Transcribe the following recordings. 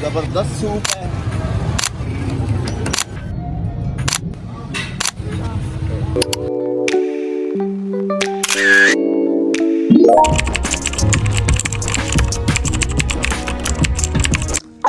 ज़बरदस्त सूप है।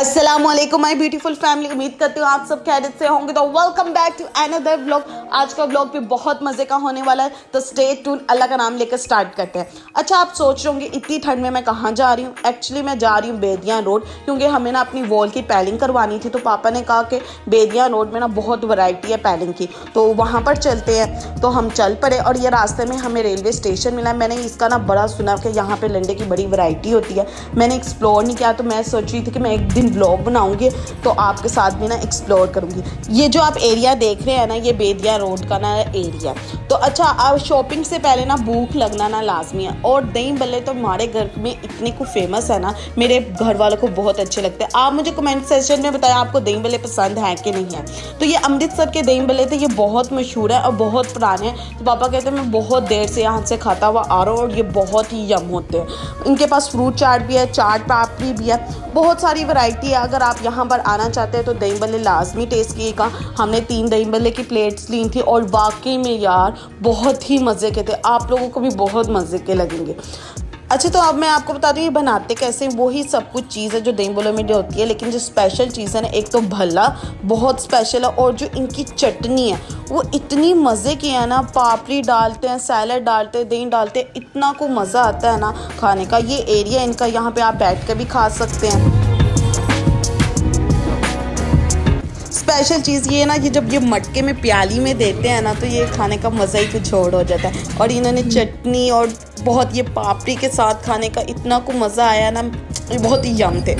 अस्सलामुअलैकुम माय ब्यूटीफुल फैमिली, उम्मीद करती हूँ आप सब खैरियत से होंगे। तो welcome back to another vlog. आज का व्लॉग भी बहुत मज़े का होने वाला है, तो स्टे ट्यून। अल्लाह का नाम लेकर स्टार्ट करते हैं। अच्छा, आप सोच रहे होंगे इतनी ठंड में मैं कहाँ जा रही हूँ। एक्चुअली मैं जा रही हूँ बेदियाँ रोड, क्योंकि हमें ना अपनी वॉल की पैलिंग करवानी थी। तो पापा ने कहा कि बेदियाँ रोड में ना बहुत वैरायटी है पैलिंग की, तो वहाँ पर चलते हैं। तो हम चल पड़े और ये रास्ते में हमें रेलवे स्टेशन मिला। मैंने इसका ना बड़ा सुना कि यहाँ पे लंडे की बड़ी वैरायटी होती है। मैंने एक्सप्लोर नहीं किया, तो मैं सोच रही थी कि मैं एक दिन व्लॉग बनाऊंगी तो आपके साथ भी ना एक्सप्लोर करूंगी। ये जो आप एरिया देख रहे हैं ना, ये बेदिया रोड का ना एरिया। तो अच्छा, अब शॉपिंग से पहले ना भूख लगना ना लाजमी है। और दही भल्ले तो हमारे घर में इतने को फेमस है ना, मेरे घर वालों को बहुत अच्छे लगते हैं। आप मुझे कमेंट सेक्शन में बताएं आपको दही भल्ले पसंद है कि नहीं है। तो ये अमृतसर के दही भल्ले थे, ये बहुत मशहूर है और बहुत पुराने हैं। तो पापा कहते हैं मैं बहुत देर से यहाँ से खाता हुआ आ रहा हूँ और ये बहुत ही यम होते हैं। इनके पास फ्रूट चाट भी है, चाट पापड़ी भी है, बहुत सारी वैरायटी है। अगर आप यहाँ पर आना चाहते हैं तो दही भल्ले लाजमी टेस्ट कीजिएगा। हमने 3 दही भल्ले की प्लेट्स ली थी और वाकई में यार बहुत ही मज़े के थे। आप लोगों को भी बहुत मज़े के लगेंगे। अच्छा, तो अब मैं आपको बता दूँ ये बनाते कैसे। वही सब कुछ चीज़ है जो दही भल्लों में होती है, लेकिन जो स्पेशल चीज़ है ना, एक तो भल्ला बहुत स्पेशल है और जो इनकी चटनी है वो इतनी मज़े की है ना। पापड़ी डालते हैं, सैलड डालते हैं, दही डालते हैं, इतना को मज़ा आता है ना खाने का। ये एरिया इनका, यहाँ पे आप बैठ कर भी खा सकते हैं। स्पेशल चीज़ ये है ना, कि जब ये मटके में प्याली में देते हैं ना, तो ये खाने का मज़ा ही कुछ और हो जाता है। और इन्होंने चटनी और बहुत ये पापड़ी के साथ खाने का इतना को मज़ा आया ना, ये बहुत ही यम थे।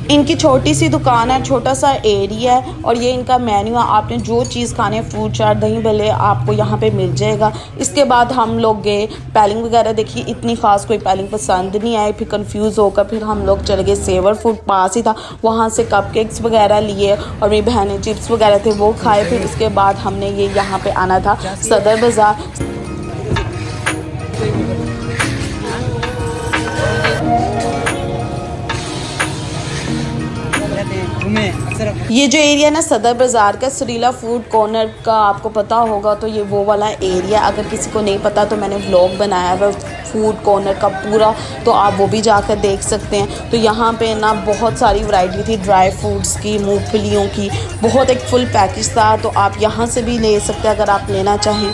इनकी छोटी सी दुकान है, छोटा सा एरिया है और ये इनका मेन्यू है। आपने जो चीज़ खाने, फ्रूट चाट, दही भल्ले आपको यहाँ पे मिल जाएगा। इसके बाद हम लोग गए पैलिंग वगैरह देखी, इतनी ख़ास कोई पैलिंग पसंद नहीं आई। फिर कंफ्यूज होकर फिर हम लोग चले गए सेवर फूड, पास ही था, वहाँ से कपकेक्स वगैरह लिए और मेरी बहनें चिप्स वगैरह थे वो खाए। फिर इसके बाद हमने ये यहाँ पर आना था सदर बाज़ार। ये जो एरिया ना सदर बाज़ार का सुरीला फूड कॉर्नर का, आपको पता होगा तो ये वो वाला एरिया। अगर किसी को नहीं पता तो मैंने व्लॉग बनाया है फूड कॉर्नर का पूरा, तो आप वो भी जाकर देख सकते हैं। तो यहाँ पे ना बहुत सारी वैरायटी थी ड्राई फ्रूट्स की, मूंगफलियों की, बहुत एक फुल पैकेज था। तो आप यहाँ से भी ले सकते हैं अगर आप लेना चाहें।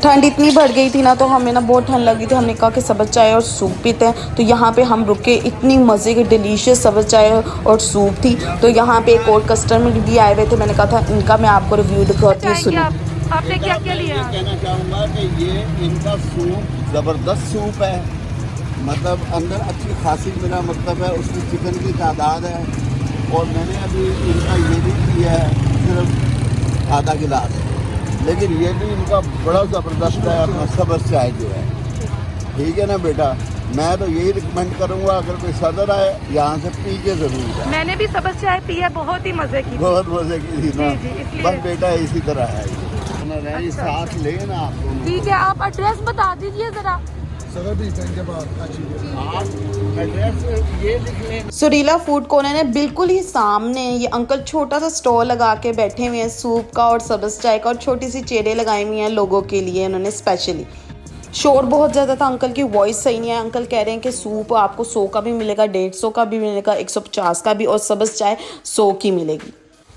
ठंड इतनी बढ़ गई थी ना, तो हमें ना बहुत ठंड लगी थी। हमने कहा कि सब्ज़ चाय और सूप पीते हैं। तो यहाँ पे हम रुके, इतनी मज़े की डिलीशियस सब्ज़ चाय और सूप थी। तो यहाँ पे एक और कस्टमर भी आए हुए थे, मैंने कहा था इनका मैं आपको रिव्यू दिखाती हूँ, सुनो। आपने क्या क्या लिया? कहना चाहूँगा कि ये इनका सूप ज़बरदस्त सूप है। मतलब अंदर अच्छी खासी मेरा मतलब है, उसकी चिकन की तादाद है। और मैंने अभी इनका ये भी किया है सिर्फ आधा गिलास, लेकिन ये भी इनका बड़ा ज़बरदस्त है अपना सब्ज़ चाय जो है। ठीक है ना बेटा, मैं तो यही रिकमेंड करूँगा अगर कोई सदर आए यहाँ से पी के ज़रूर जाए। मैंने भी सब्ज़ चाय पी है, बहुत ही मज़े की, बहुत मज़े की थी ना। जी, बस बेटा इसी तरह है ये। अच्छा, साथ लेना आप। ठीक है, आप एड्रेस बता दीजिए ज़रा। सुरीला फूड कॉर्नर है बिल्कुल ही सामने। ये अंकल छोटा सा स्टॉल लगा के बैठे हुए हैं सूप का और सब्ज़ चाय का, और छोटी सी चेयरें लगाई हुई हैं लोगों के लिए उन्होंने स्पेशली। शोर बहुत ज़्यादा था, अंकल की वॉइस सही नहीं है। अंकल कह रहे हैं कि सूप आपको 100 का भी मिलेगा, 150 का भी मिलेगा, 150 का भी, और सब्ज़ चाय 100 की मिलेगी।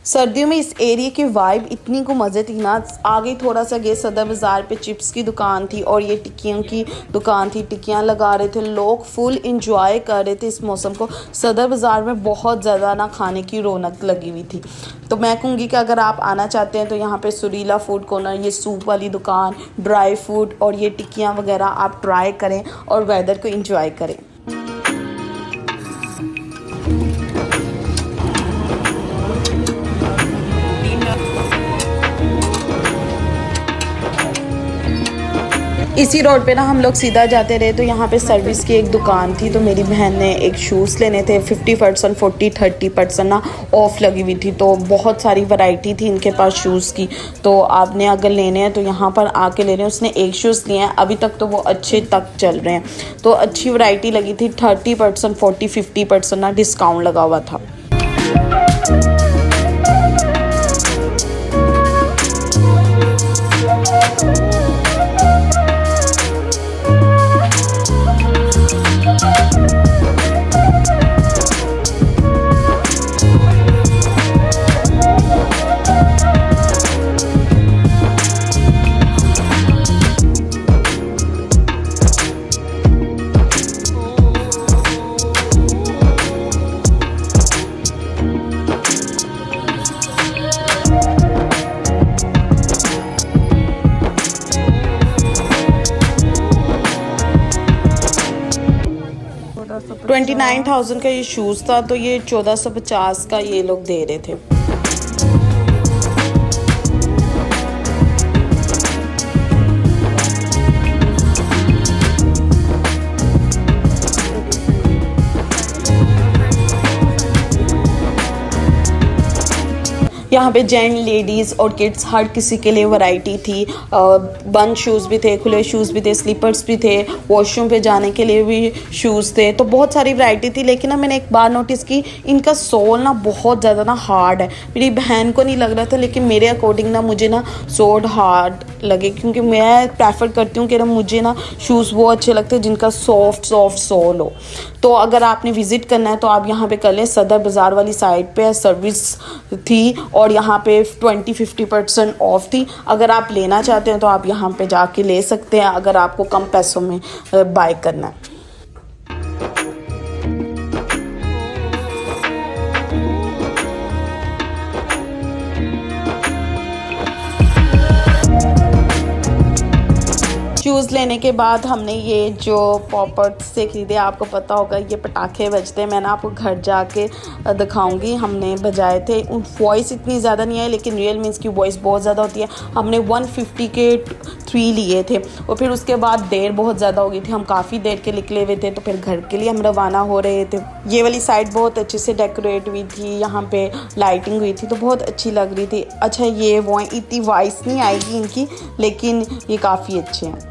सर्दियों में इस एरिया की वाइब इतनी को मज़े थी ना। आगे थोड़ा सा गए सदर बाज़ार पे चिप्स की दुकान थी और ये टिक्कियों की दुकान थी, टिक्कियाँ लगा रहे थे लोग, फुल इंजॉय कर रहे थे इस मौसम को। सदर बाज़ार में बहुत ज़्यादा ना खाने की रौनक लगी हुई थी। तो मैं कहूँगी कि अगर आप आना चाहते हैं तो यहाँ पे सुरीला फूड कॉर्नर, ये सूप वाली दुकान, ड्राई फ्रूट और ये टिक्कियाँ वगैरह आप ट्राई करें और वेदर को इंजॉय करें। इसी रोड पे ना हम लोग सीधा जाते रहे तो यहाँ पे सर्विस की एक दुकान थी, तो मेरी बहन ने एक शूज़ लेने थे। 50%, 40-30% ना ऑफ़ लगी हुई थी, तो बहुत सारी वैरायटी थी इनके पास शूज़ की। तो आपने अगर लेने हैं तो यहाँ पर आके ले रहे हैं। उसने एक शूज़ लिए हैं, अभी तक तो वो अच्छे तक चल रहे हैं। तो अच्छी वैरायटी लगी थी। 30%, 40-50% ना डिस्काउंट लगा हुआ था। $29,000 का ये शूज़ था, तो ये 1450 का ये लोग दे रहे थे। यहाँ पे जेंट, लेडीज़ और किड्स हर किसी के लिए वैरायटी थी। बंद शूज़ भी थे, खुले शूज़ भी थे, स्लीपर्स भी थे, वॉशरूम पे जाने के लिए भी शूज़ थे। तो बहुत सारी वैरायटी थी। लेकिन ना मैंने एक बार नोटिस की, इनका सोल ना बहुत ज़्यादा ना हार्ड है। मेरी बहन को नहीं लग रहा था, लेकिन मेरे अकॉर्डिंग ना मुझे ना सोल हार्ड लगे, क्योंकि मैं प्रेफर करती हूँ कि ना मुझे ना शूज़ वो अच्छे लगते हैं जिनका सॉफ्ट सोल हो। तो अगर आपने विज़िट करना है तो आप यहाँ पे कर लें। सदर बाज़ार वाली साइड पे सर्विस थी और यहाँ पे 20-50% ऑफ थी। अगर आप लेना चाहते हैं तो आप यहाँ पे जाके ले सकते हैं, अगर आपको कम पैसों में बाय करना है। शूज़ लेने के बाद हमने ये जो पॉपअप से ख़रीदे, आपको पता होगा ये पटाखे बजते हैं। मैं ना आपको घर जाके दिखाऊंगी। हमने बजाए थे, वॉइस इतनी ज़्यादा नहीं है, लेकिन रियल मीन्स की वॉइस बहुत ज़्यादा होती है। हमने 150 के 3 लिए थे और फिर उसके बाद देर बहुत ज़्यादा हो गई थी। हम काफ़ी देर के निकले हुए थे, तो फिर घर के लिए हम रवाना हो रहे थे। ये वाली साइड बहुत अच्छे से डेकोरेट हुई थी, यहाँ पे लाइटिंग हुई थी, तो बहुत अच्छी लग रही थी। अच्छा, ये वो हैं, इतनी वॉइस नहीं आएगी इनकी, लेकिन ये काफ़ी अच्छे हैं।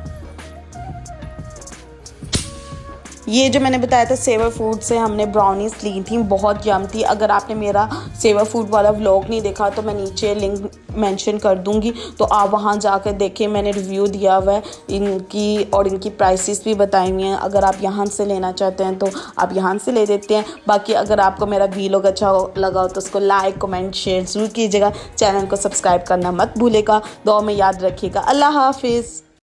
ये जो मैंने बताया था सेवर फूड से हमने ब्राउनीज ली थी, बहुत यम थी। अगर आपने मेरा सेवर फूड वाला व्लॉग नहीं देखा तो मैं नीचे लिंक मेंशन कर दूंगी, तो आप वहां जाकर देखें। मैंने रिव्यू दिया हुआ है इनकी और इनकी प्राइसेस भी बताई हुई हैं। अगर आप यहाँ से लेना चाहते हैं तो आप यहाँ से ले देते हैं। बाकी अगर आपको मेरा व्लॉग अच्छा लगा हो तो उसको लाइक, कमेंट, शेयर ज़रूर कीजिएगा। चैनल को सब्सक्राइब करना मत भूलेगा। दुआ में याद रखिएगा। अल्लाह हाफिज़।